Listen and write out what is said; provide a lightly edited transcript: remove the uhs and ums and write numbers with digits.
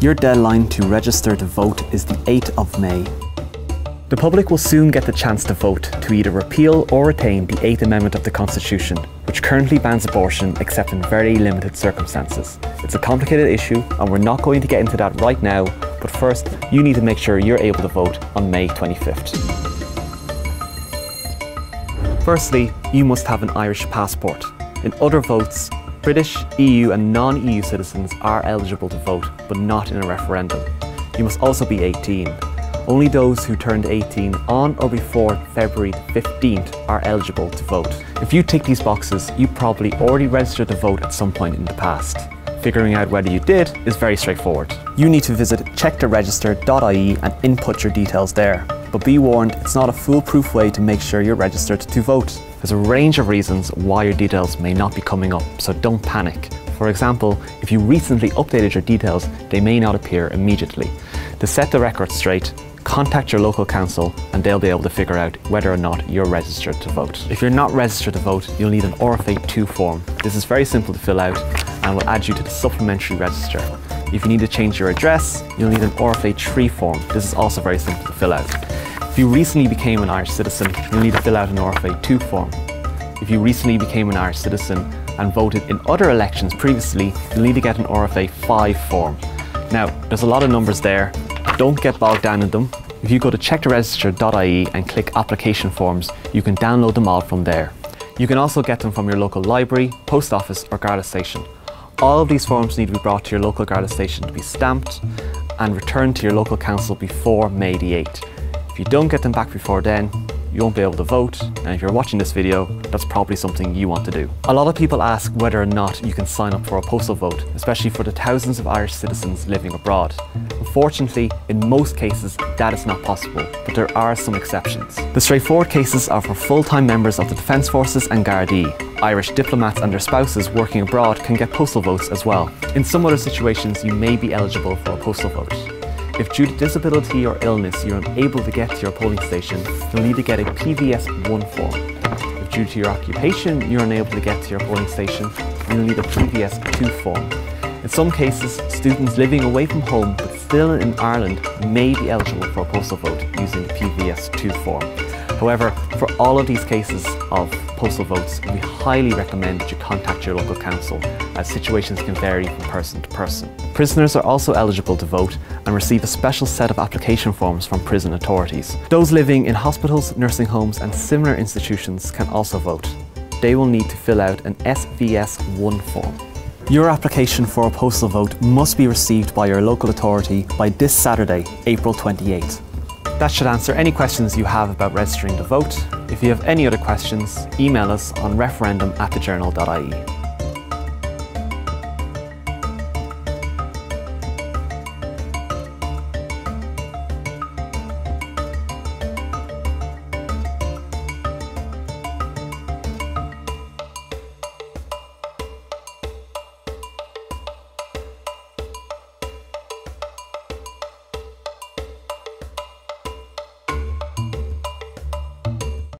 Your deadline to register to vote is the 8th of May. The public will soon get the chance to vote to either repeal or retain the 8th Amendment of the Constitution, which currently bans abortion except in very limited circumstances. It's a complicated issue and we're not going to get into that right now, but first you need to make sure you're able to vote on May 25th. Firstly, you must have an Irish passport. In other votes, British, EU and non-EU citizens are eligible to vote, but not in a referendum. You must also be 18. Only those who turned 18 on or before February 15th are eligible to vote. If you tick these boxes, you probably already registered to vote at some point in the past. Figuring out whether you did is very straightforward. You need to visit checktoregister.ie and input your details there. But be warned, it's not a foolproof way to make sure you're registered to vote. There's a range of reasons why your details may not be coming up, so don't panic. For example, if you recently updated your details, they may not appear immediately. To set the record straight, contact your local council and they'll be able to figure out whether or not you're registered to vote. If you're not registered to vote, you'll need an RFA 2 form. This is very simple to fill out and will add you to the supplementary register. If you need to change your address, you'll need an RFA 3 form. This is also very simple to fill out. If you recently became an Irish citizen, you'll need to fill out an RFA 2 form. If you recently became an Irish citizen and voted in other elections previously, you'll need to get an RFA 5 form. Now, there's a lot of numbers there. Don't get bogged down in them. If you go to checktoregister.ie and click application forms, you can download them all from there. You can also get them from your local library, post office or Garda station. All of these forms need to be brought to your local Garda station to be stamped and returned to your local council before May the 8th. If you don't get them back before then, you won't be able to vote, and if you're watching this video, that's probably something you want to do. A lot of people ask whether or not you can sign up for a postal vote, especially for the thousands of Irish citizens living abroad. Unfortunately, in most cases, that is not possible, but there are some exceptions. The straightforward cases are for full-time members of the Defence Forces and Gardaí. Irish diplomats and their spouses working abroad can get postal votes as well. In some other situations, you may be eligible for a postal vote. If due to disability or illness you're unable to get to your polling station, you'll need to get a PVS1 form. If due to your occupation you're unable to get to your polling station, you'll need a PVS2 form. In some cases, students living away from home but still in Ireland may be eligible for a postal vote using the PVS2 form. However, for all of these cases of postal votes, we highly recommend that you contact your local council, as situations can vary from person to person. Prisoners are also eligible to vote and receive a special set of application forms from prison authorities. Those living in hospitals, nursing homes and similar institutions can also vote. They will need to fill out an SVS1 form. Your application for a postal vote must be received by your local authority by this Saturday, April 28th. That should answer any questions you have about registering to vote. If you have any other questions, email us on referendum@thejournal.ie.